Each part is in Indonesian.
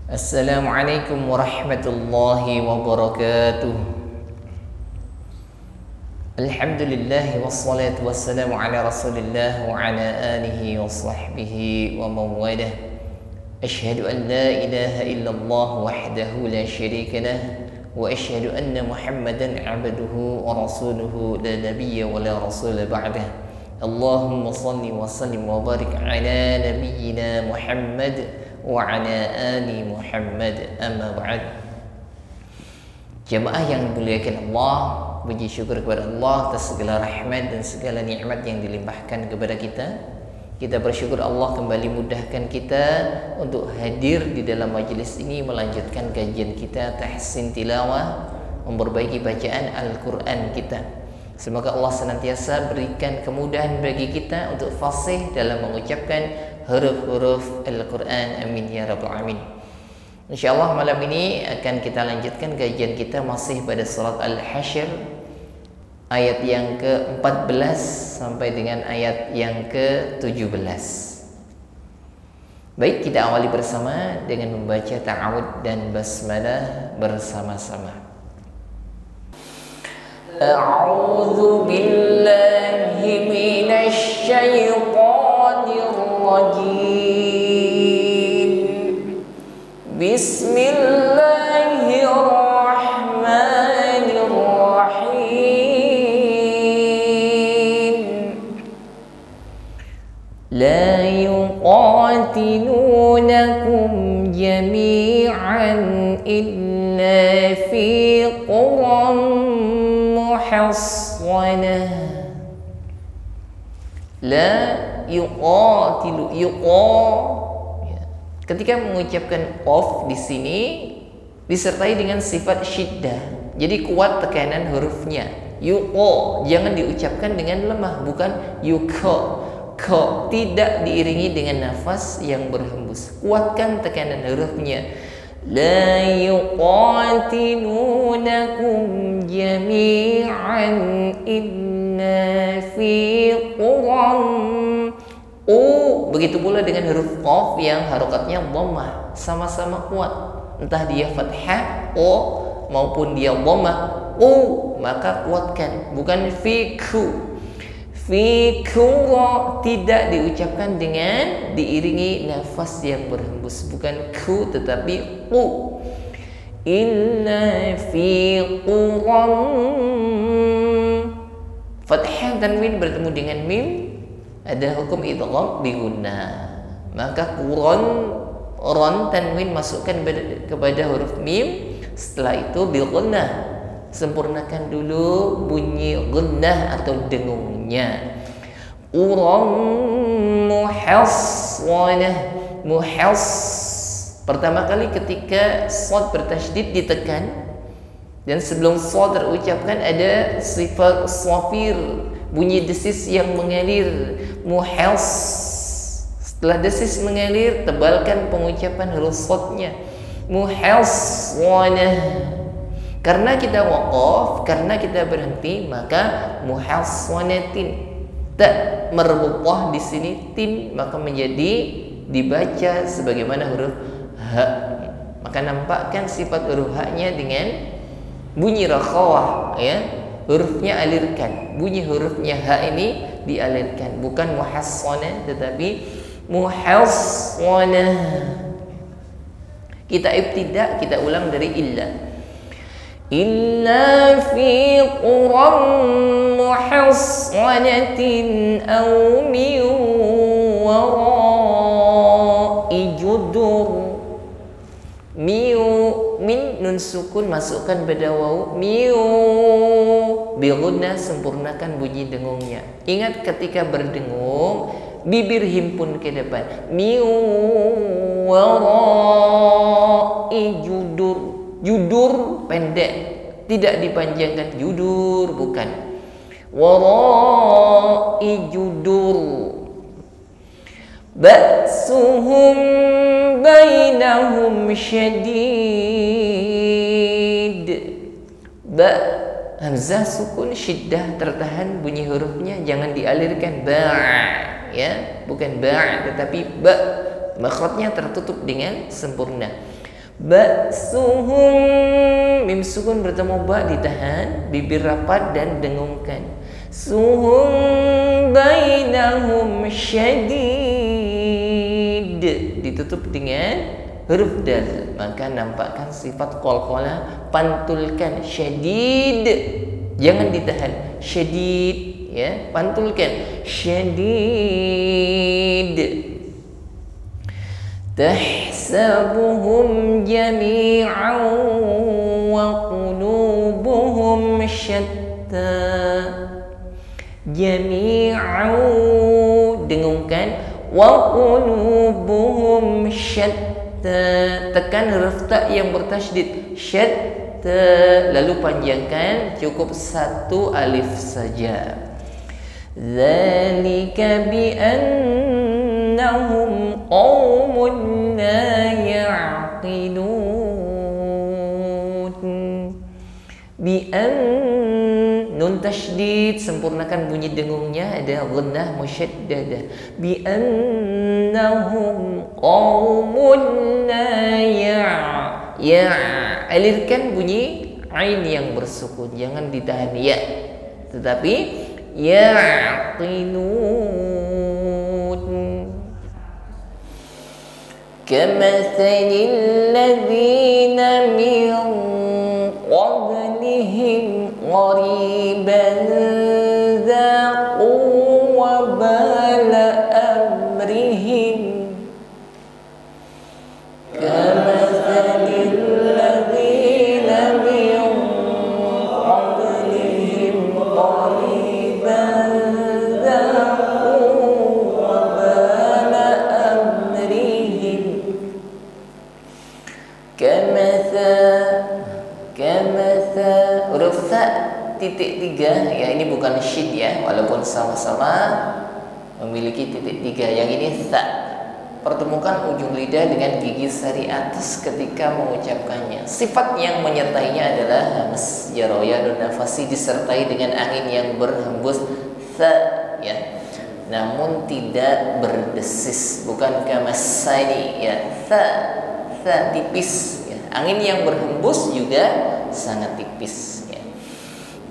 Assalamualaikum warahmatullahi wabarakatuh. Alhamdulillah wassalatu wassalamu ala rasulillah wa ala alihi wa sahbihi wa mawalah. Ashhadu an la ilaha illallah wahdahu la syarika lah wa ashhadu anna muhammadan abduhu wa rasuluhu la nabiyya wa la rasula ba'dah. Allahumma salli wa sallim wa barik ala nabiyyina Muhammad wa ala ali Muhammad, amma ba'd. Jemaah yang dimuliakan Allah, puji syukur kepada Allah atas segala rahmat dan segala nikmat yang dilimpahkan kepada kita. Kita bersyukur Allah kembali mudahkan kita untuk hadir di dalam majlis ini, melanjutkan kajian kita tahsin tilawah, memperbaiki bacaan Al-Quran kita. Semoga Allah senantiasa berikan kemudahan bagi kita untuk fasih dalam mengucapkan huruf-huruf Al-Quran. Amin ya rabbal alamin. InsyaAllah malam ini akan kita lanjutkan kajian kita masih pada surat Al-Hasyr, ayat yang ke-14 sampai dengan ayat yang ke-17. Baik, kita awali bersama dengan membaca ta'awud dan basmalah bersama-sama. A'udzu billahi minasy syaithanir rajim. Bismillahirrahmanirrahim. La yuqatilunakum jami'an illa fi quram muhassanah. La yuqatilu, ketika mengucapkan qaf di sini disertai dengan sifat syiddah, jadi kuat tekanan hurufnya. Yuqa jangan diucapkan dengan lemah, bukan yuqa. Ko tidak diiringi dengan nafas yang berhembus, kuatkan tekanan hurufnya. La yuqatilunakum jami'an inna fi quram. Begitu pula dengan huruf qaf yang harokatnya dhammah, sama-sama kuat, entah dia fathah maupun dia dhammah maka kuatkan, bukan fiku. Fikura tidak diucapkan dengan diiringi nafas yang berhembus, bukan ku tetapi qu. Inna fi quram. Fathah tanwin bertemu dengan mim, ada hukum idgham bi gunnah. Maka ron tanwin masukkan kepada huruf mim, setelah itu bi gunnah. Sempurnakan dulu bunyi gunnah atau dengungnya. Quram muhassanah. Pertama kali ketika shad bertasydid ditekan, dan sebelum shad terucapkan ada sifat safir, bunyi desis yang mengalir. Setelah desis mengalir, tebalkan pengucapan huruf shadnya. Muhassanah. Karena kita waqaf, karena kita berhenti, maka muhassanatin. Tak merbutah di sini tin, maka menjadi dibaca sebagaimana huruf ha. Maka nampakkan sifat huruf ha-nya dengan bunyi rakhawah, ya. Hurufnya alirkan. Bunyi hurufnya ha ini dialirkan, bukan muhassanah tetapi muhassanah. Kita ibtida, kita ulang dari illa. Illa fi quram muhassanatin aw min wara'i judur. Min nun sukun masukkan pada waw. Bi gunnah sempurnakan bunyi dengungnya. Ingat ketika berdengung, bibir himpun ke depan. Wara'i judur. Judur pendek, tidak dipanjangkan. Judur bukan. Wara'i judur. Ba'suhum bainahum syadid. Hamzah sukun syiddah tertahan bunyi hurufnya, jangan dialirkan ya, bukan ba' tetapi ba, makhrajnya tertutup dengan sempurna. Ba'suhum, mim sukun bertemu ba ditahan, bibir rapat dan dengungkan. Suhum bainahum syadid, ditutup dengan huruf dal, maka nampakkan sifat qalqalah, pantulkan syadid, jangan ditahan, syadid ya, pantulkan syadid. Tahsabuhum jami'an wa qulubuhum syatta. Jami'an dengungkan, wa qulubuhum syatta, tekan huruf ta yang bertasydid, syatta, lalu panjangkan, cukup satu alif saja. Dzalika bi annahum qaumun la ya'qilun. Bi an, nun tasydid, sempurnakan bunyi dengungnya, ada ghunnah musyaddadah. Bi annahum qaumun la alirkan bunyi ain yang bersukun, jangan ditahan ya, tetapi ya'qilun. Kamathalil ladzina min qablihim qariban dzaqu wabala amrihim. Kamathalil ladzina min qablihim qariban dzaqu wabala amrihim. Kamatha huruf ta titik 3 ya, ini bukan syid ya, walaupun sama-sama memiliki titik 3. Yang ini ta, pertemukan ujung lidah dengan gigi sari atas ketika mengucapkannya. Sifat yang menyertainya adalah hamas jaroya dan nafasi disertai dengan angin yang berhembus ta ya, namun tidak berdesis, bukan kamasani ya, ta tipis ya. Angin yang berhembus juga sangat tipis ya.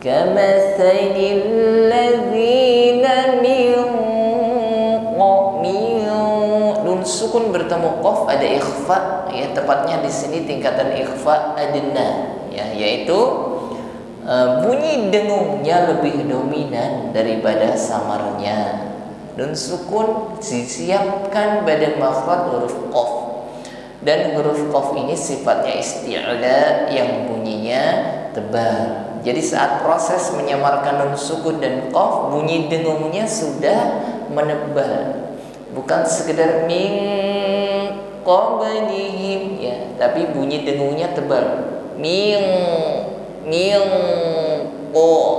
Kamathalil ladzina min nun sukun bertemu qaf, ada ikhfa ya, tepatnya di sini tingkatan ikhfa adna ya, yaitu bunyi dengungnya lebih dominan daripada samarnya. Nun sukun disiapkan pada makhraj huruf qaf, dan huruf qaf ini sifatnya isti'la yang bunyinya tebal. Jadi saat proses menyamarkan nun sukun dan qaf, bunyi dengungnya sudah menebal, bukan sekedar min qablihim ya, tapi bunyi dengungnya tebal. Min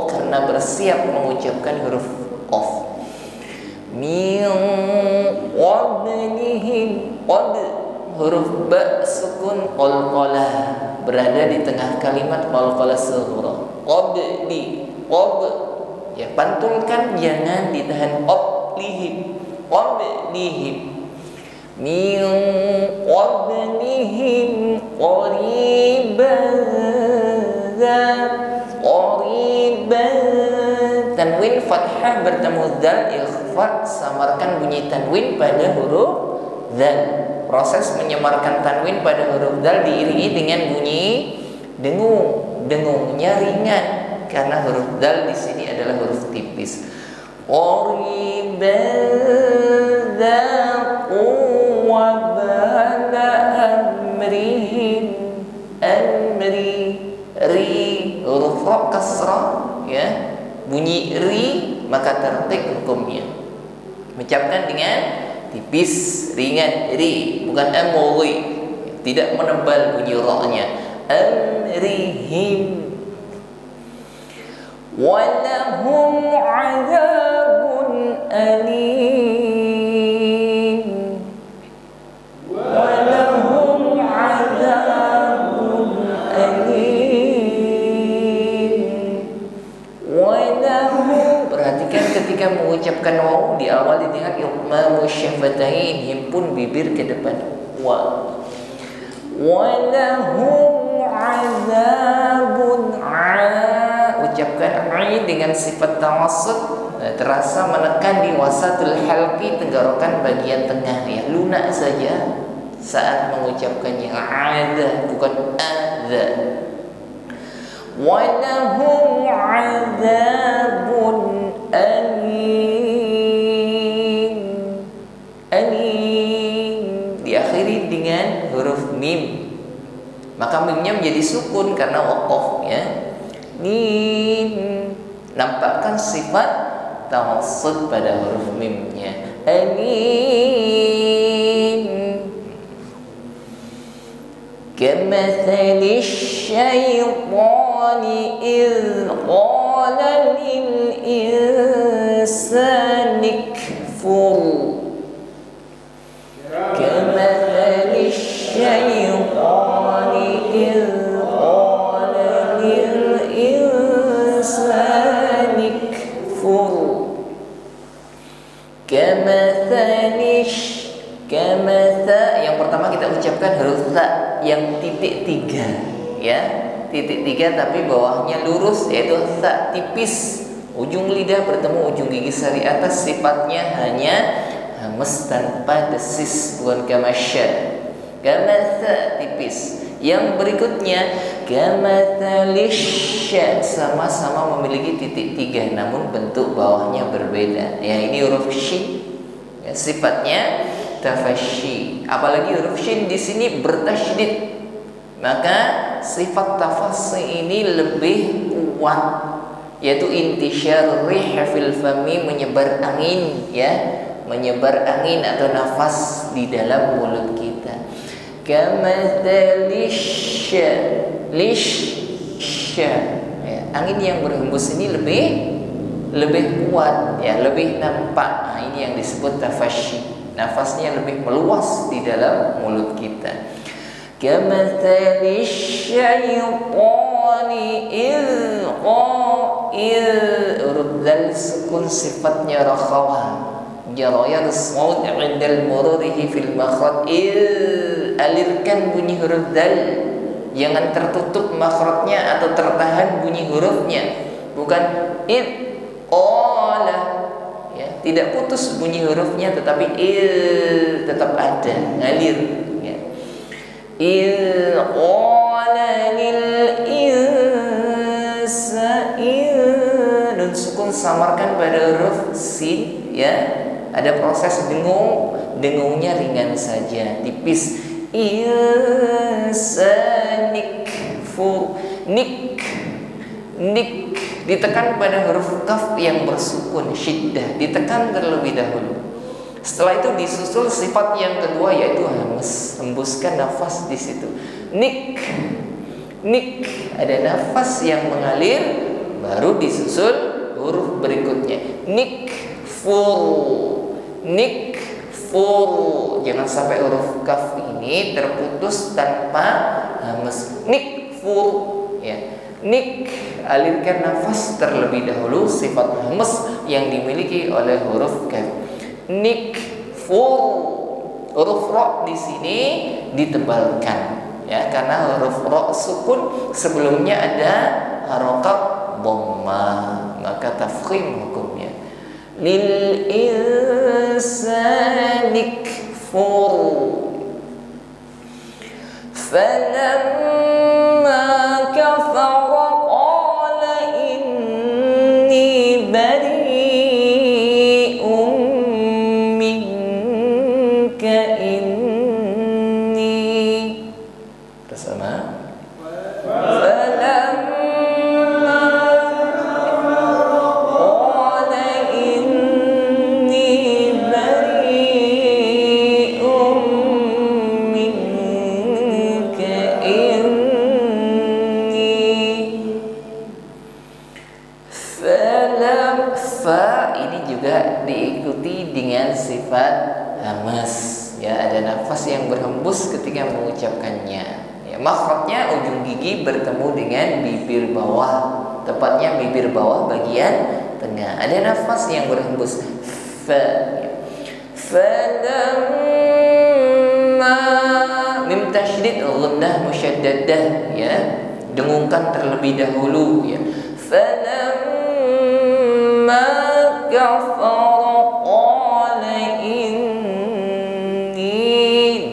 karena bersiap mengucapkan huruf qaf. Min qablihim, qad huruf ba sukun qalqalah berada di tengah kalimat qalqalah sughra. Qabli qab ya, pantulkan, jangan ditahan. Qablihim min qablihim qariban tanwin fathah bertemu dzal ikhfa, samarkan bunyi tanwin pada huruf dzal. Proses menyamarkan tanwin pada huruf dal diiringi dengan bunyi dengung. Dengungnya ringan karena huruf dal di sini adalah huruf tipis. Qariban dzaqu wabala amrihim. Amri ri huruf ra kasrah ya, bunyi ri maka tertik hukumnya. Mengucapkan dengan tipis, ringan, ri, bukan amri, tidak menebal bunyi ra-nya. Amrihim walahum azabun alim. Walahum azabun alim. Walahum, perhatikan ketika mengucapkan waw di awal didengar idmamu syafatain, himpun bibir ke depan wa. walahum azabun ucapkan ai dengan sifat tawassut, terasa menekan di wasatul halqi, tenggorokan bagian tengah ya, lunak saja saat mengucapkannya. Ada bukan ada. Walahum azabun diakhiri dengan huruf mim, maka mimnya menjadi sukun karena waqaf ya. Mim, nampakkan sifat tawassut pada huruf mimnya. Amin. Kamathali syaitani idh qala lil insani kfur. Kamathali syaitani idh qala lil insani kfur. Kamathali yang pertama kita ucapkan huruf ta yang titik 3 ya, titik 3 tapi bawahnya lurus, yaitu ta tipis, ujung lidah bertemu ujung gigi sari atas, sifatnya hanya hamas tanpa desis, bukan kamasya. Kamatha tipis. Yang berikutnya kamathalisya, sama-sama memiliki titik 3 namun bentuk bawahnya berbeda ya. Ini huruf shin ya, sifatnya tafasyi. Apalagi huruf shin di sini bertasydid, maka sifat tafasyi ini lebih kuat, yaitu intisyar rih fil fami, menyebar angin ya, menyebar angin atau nafas di dalam mulut kita. Kamathalisya, lisya ya, angin yang berhembus ini lebih kuat ya, lebih nampak. Nah, ini yang disebut tafasyi, nafasnya lebih meluas di dalam mulut kita. Kamathali syaitani huruf dal sukun, sifatnya rakhawah, jarayar saud 'indal mururihi fil makhraj. Alirkan bunyi huruf dal, jangan tertutup makhrajnya atau tertahan bunyi hurufnya, bukan qala ya, tidak putus bunyi hurufnya tetapi tetap ada, ngalir ya. Qala lil insani, nun sukun samarkan pada huruf sin ya, ada proses dengungnya ringan saja, tipis. Insanik fu, nik ditekan pada huruf kaf yang bersukun, syiddah ditekan terlebih dahulu. Setelah itu disusul sifat yang kedua, yaitu hamas, hembuskan nafas di situ. Nik ada nafas yang mengalir, baru disusul huruf berikutnya. Nik fur, jangan sampai huruf kaf ini terputus tanpa hamas. Nik fur ya. Nik, alirkan nafas terlebih dahulu, sifat hamas yang dimiliki oleh huruf kaf. Nik fur, huruf ro di sini ditebalkan ya, karena huruf ro sukun sebelumnya ada harokat dhammah, maka tafkhim hukumnya. Lil insani kfur falamma kafara qala inni bari'un minka inni. Bersama. Diikuti dengan sifat hamas ya, ada nafas yang berhembus ketika mengucapkannya ya, makhrajnya ujung gigi bertemu dengan bibir bawah, tepatnya bibir bawah bagian tengah, ada nafas yang berhembus fa ya. Falamma mim tasydid ghunnah musyaddadah, ya, dengungkan terlebih dahulu, ya. Falamma kafara qala inni,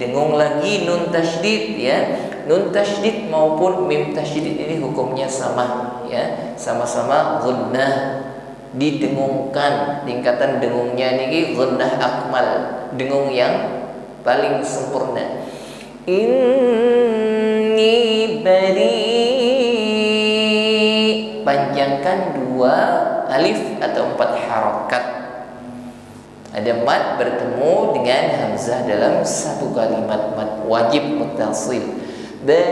dengung lagi nun tasydid, ya. Nun tasydid maupun mim tasydid ini hukumnya sama, ya, sama-sama ghunnah, didengungkan. Tingkatan dengungnya ini ghunnah akmal, dengung yang paling sempurna. Inni bari, panjangkan 2 alif atau 4 harokat. Ada mad bertemu dengan hamzah dalam satu kalimat, mad wajib muttasil. Bari'um,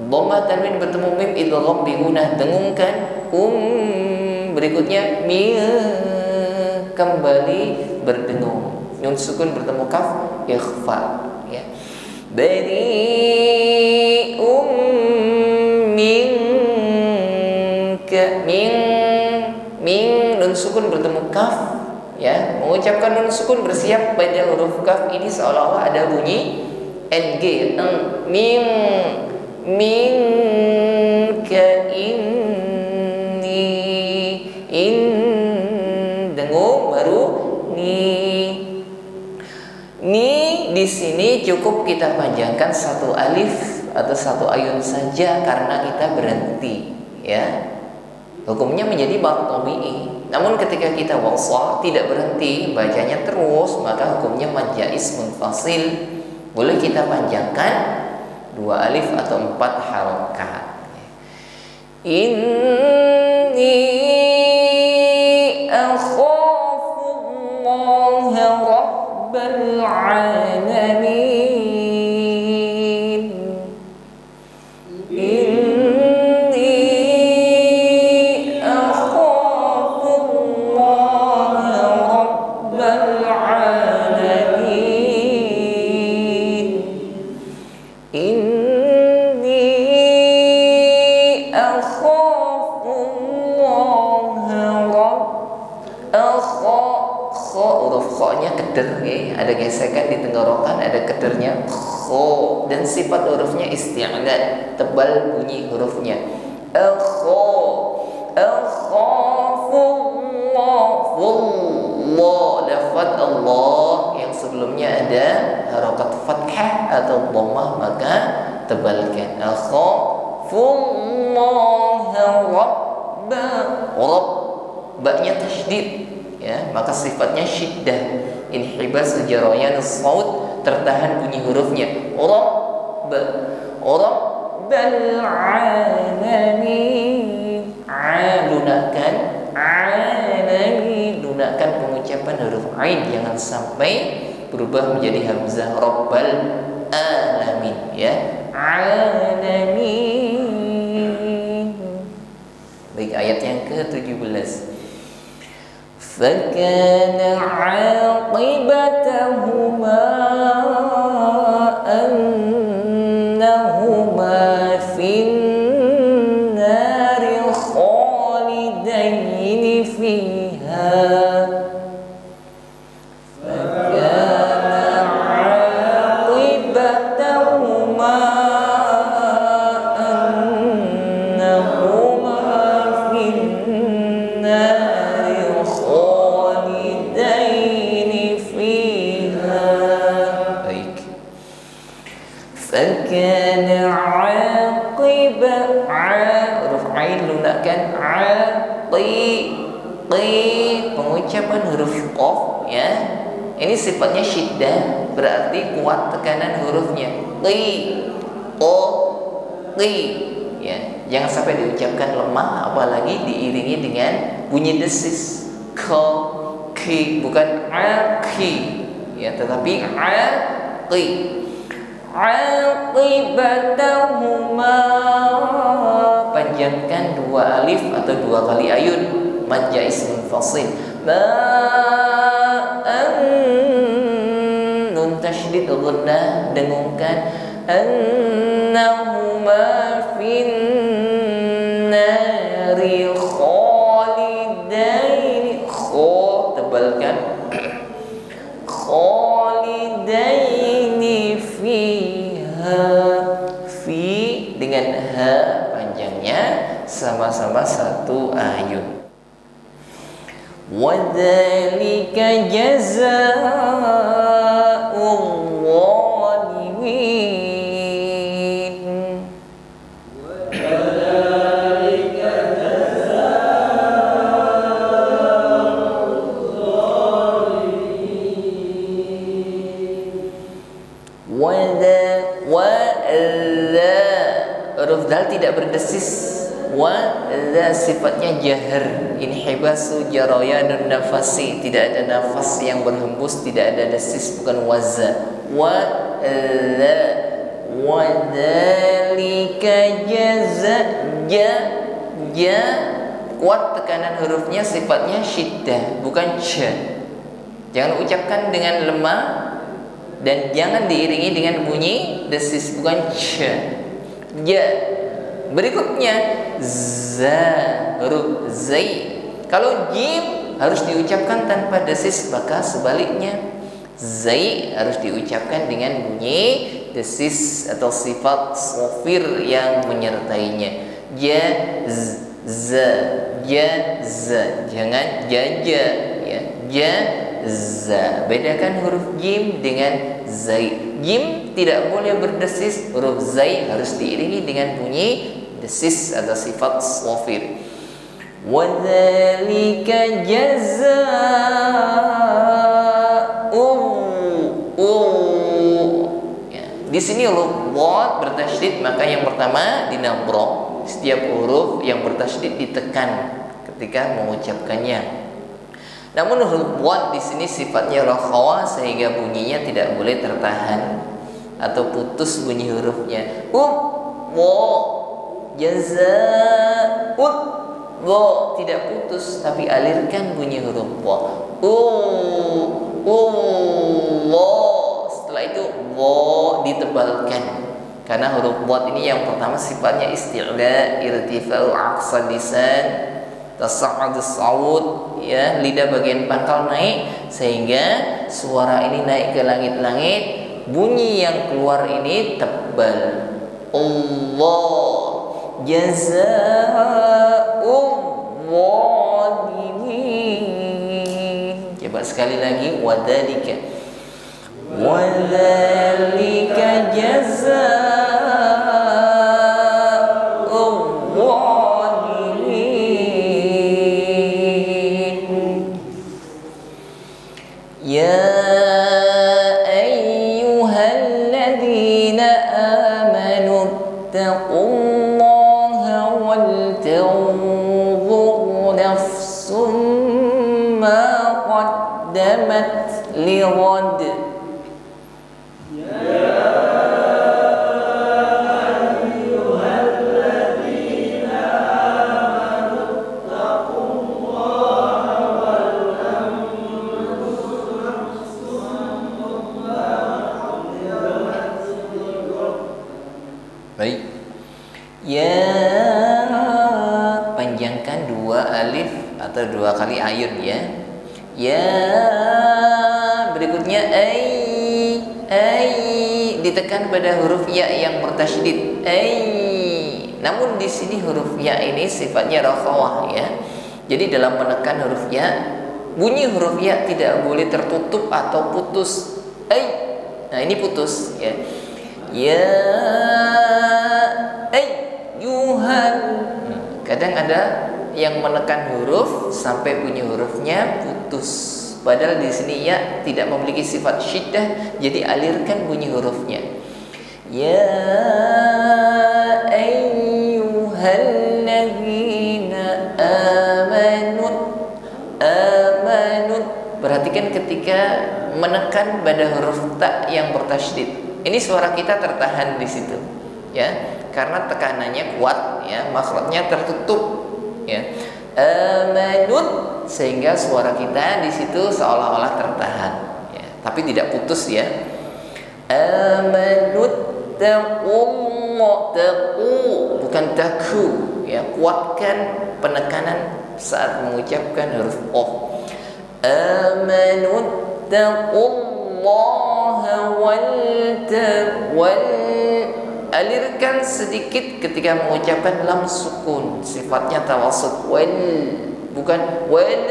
dhamma tanwin bertemu mim idgham bi gunnah, dengungkan. Berikutnya mim, kembali berdengung. Nun sukun bertemu kaf, ikhfa, ya. Bari'um minka, min nun sukun bertemu kaf, ya. Mengucapkan nun sukun bersiap pada huruf kaf ini seolah-olah ada bunyi ng, minka dengung baru ni di sini cukup kita panjangkan 1 alif atau 1 ayun saja karena kita berhenti, ya. Hukumnya menjadi mad tabi'i. Namun ketika kita wasal tidak berhenti, bacanya terus, maka hukumnya mad jaiz munfasil. Boleh kita panjangkan 2 alif atau 4 harokat. Inni akhafullaha rabbal alamin. Inni akhafullaha rabbal alamin. Inni huruf kho-nya keder, ya. Ada gesekan di tenggorokan, ada kedernya kho, dan sifat hurufnya isti'la, tebal bunyi hurufnya. Lafaz Allah yang sebelumnya ada harokat fathah atau dhammah, maka tebalkan. Ba-nya tasydid, ya, maka sifatnya syiddah, inhibas jarayan saut, tertahan bunyi hurufnya. Rabbal alamin, lunakan alamin, lunakan pengucapan huruf ain, jangan sampai berubah menjadi hamzah. Rabbal alamin, ya, alamin. Baik, ayat yang ke-17. فَكَانَ عَاقِبَتَهُمَا أَنَّهُمَا فِي النَّارِ خَالِدَيْنِ فِيهَا. فَكَانَ عَاقِبَتَهُمَا أَنَّهُمَا فِي النَّارِ فكان عاقبة huruf ain lunakan pengucapan huruf qaf, ya. Ini sifatnya syiddah, berarti kuat tekanan hurufnya. Ya, jangan sampai diucapkan lemah, apalagi diiringi dengan bunyi desis ki, bukan aki, ya, tetapi aqibatahuma, panjangkan 2 alif atau 2 kali ayun, mad jaiz munfasil. Nun tasydid ghunnah, dengungkan. Annahuma fin nari khalidain, tebalkan. ha panjangnya sama-sama satu ayun. Wadzalika jazaa'ul zalimin. Huruf dal tidak berdesis. Sifatnya jahar. Inhibasu jarayanun nafasi, tidak ada nafas yang berhembus, tidak ada desis, bukan waza. Wadzalika ja kuat tekanan hurufnya, sifatnya syiddah, bukan cha. Jangan ucapkan dengan lemah dan jangan diiringi dengan bunyi desis, bukan cha. Ja. Berikutnya za, huruf zai. Kalau jim harus diucapkan tanpa desis, maka sebaliknya zai harus diucapkan dengan bunyi desis atau sifat shafir yang menyertainya. Ja za, ja za, jangan jaja ya. Ja za. Bedakan huruf jim dengan zai. Jim tidak boleh berdesis, huruf zai harus diiringi dengan bunyi desis atau sifat shafir. Wadzalika jazaa'u. Ya. Di sini huruf dhad bertasydid, maka yang pertama dinabra. Setiap huruf yang bertasydid ditekan ketika mengucapkannya. Namun huruf dhad di sini sifatnya rakhawa sehingga bunyinya tidak boleh tertahan atau putus bunyi hurufnya. Jazaa'ut wa tidak putus tapi alirkan bunyi huruf wa. Setelah itu wa ditebalkan. Karena huruf dhad ini yang pertama sifatnya isti'la, irtifa'u aqsal lisan, tasa'adus saud, ya, lidah bagian pangkal naik sehingga suara ini naik ke langit-langit, bunyi yang keluar ini tebal. Allah jazaa'ul zalimin. Coba sekali lagi, wadzalika jazaa'ul zalimin. Ya ayyuhalladzina amanu ittaqullaha wal tanzur nafsum ma qaddamat lighad. Baik. Ya, panjangkan dua alif atau dua kali ayun ya. Ya, berikutnya ai ditekan pada huruf ya yang bertasydid. Namun di sini huruf ya ini sifatnya rakhawah ya. Jadi dalam menekan huruf ya, bunyi huruf ya tidak boleh tertutup atau putus. Nah, ini putus ya. Ya ayyuhan. Kadang ada yang menekan huruf sampai bunyi hurufnya putus. Padahal di sini ya tidak memiliki sifat syiddah, jadi alirkan bunyi hurufnya. Ya ayyuhalladzina amanu. Perhatikan ketika menekan pada huruf ta yang bertasydid. Ini suara kita tertahan di situ, ya, karena tekanannya kuat, ya, makhrajnya tertutup, ya. Amanut, sehingga suara kita di situ seolah-olah tertahan, ya, tapi tidak putus, ya. Amanut taqullah, taqu, bukan taku, ya, kuatkan penekanan saat mengucapkan huruf qaf. Amanut taqullah wal alirkan sedikit ketika mengucapkan lam sukun, sifatnya tawassut. Wal, bukan wal,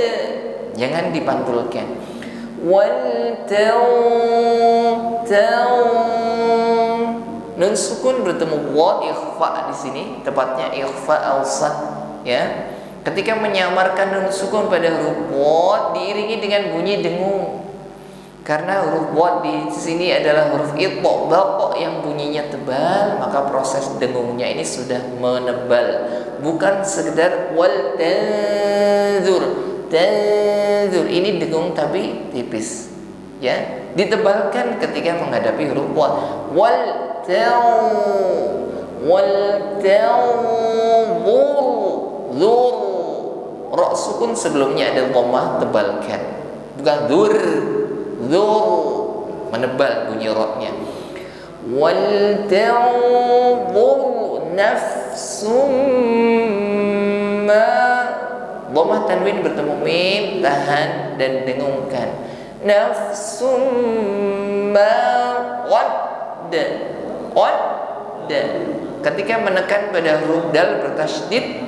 jangan dipantulkan. Wal taw, nun sukun bertemu wad ikhfa di sini, tepatnya ikhfa awsat, ya. Ketika menyamarkan nun sukun pada huruf wad diiringi dengan bunyi dengung. Karena huruf wad di sini adalah huruf itbaq yang bunyinya tebal, maka proses dengungnya ini sudah menebal, bukan sekedar wal tanzur. Tanzur ini dengung tapi tipis, ya, ditebalkan ketika menghadapi huruf wad. Wal zur, ra sukun sebelumnya ada dhammah, tebalkan, bukan zur, menebal bunyi ra-nya. Wal tanzur nafsum ma, dhammah tanwin bertemu mim, tahan dan dengungkan. Nafsum ma qad. Ketika menekan pada huruf dal bertasydid,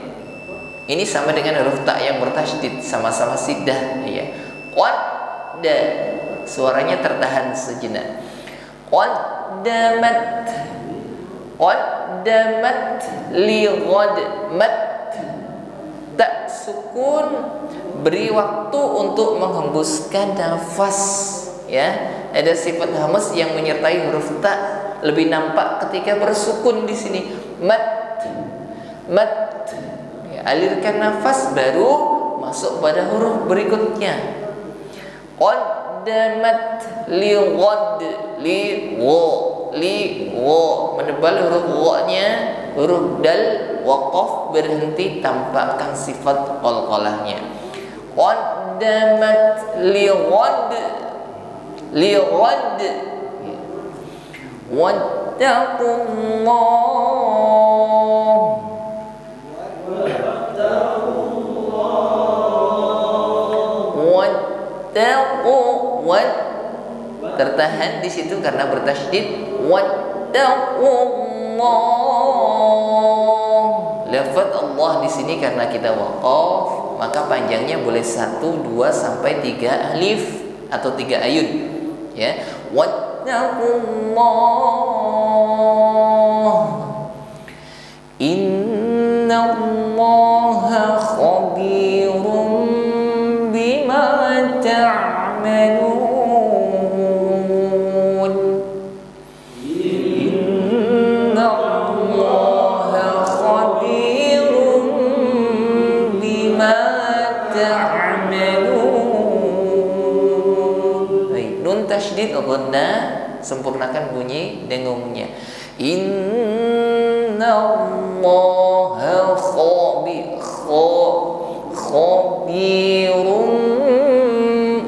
ini sama dengan huruf ta yang bertasydid, sama-sama siddah, ya. Qad, suaranya tertahan sejenak. Qaddamat li ghad, mat, tak sukun, beri waktu untuk menghembuskan nafas, ya. Ada sifat hamas yang menyertai huruf ta, lebih nampak ketika bersukun di sini. Mat, ya, alirkan nafas baru masuk pada huruf berikutnya. Qaddamat li ghad, li wo, menebal huruf wo-nya, huruf dal waqaf berhenti, tampakkan sifat qalqalahnya. Qaddamat li ghad, tertahan di situ karena bertasydid. Lafaz Allah di sini karena kita waqaf, maka panjangnya boleh 1, 2 sampai 3 alif atau 3 ayun, ya. Wattaqullah innallaha khabirum bima ta'malun. Innallaha khabirum bima ta'malun. Baik, nun tasydid ghanna, sempurnakan bunyi dengungnya. Innallaha khabirun,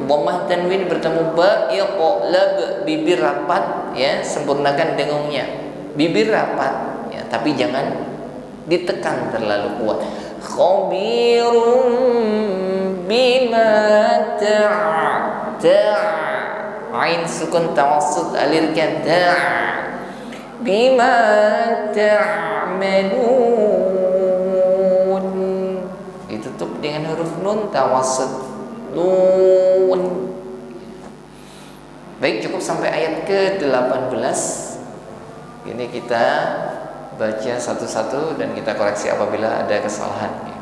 dhammah tanwin bertemu ba, iqlab, bibir rapat, ya, sempurnakan dengungnya. Bibir rapat, ya, tapi jangan ditekan terlalu kuat. Khabirun bima ain sukun tawassut, alirkan bima ta'malun, ditutup dengan huruf nun tawassut, nun. Baik, cukup sampai ayat ke-18. Ini kita baca satu-satu dan kita koreksi apabila ada kesalahan.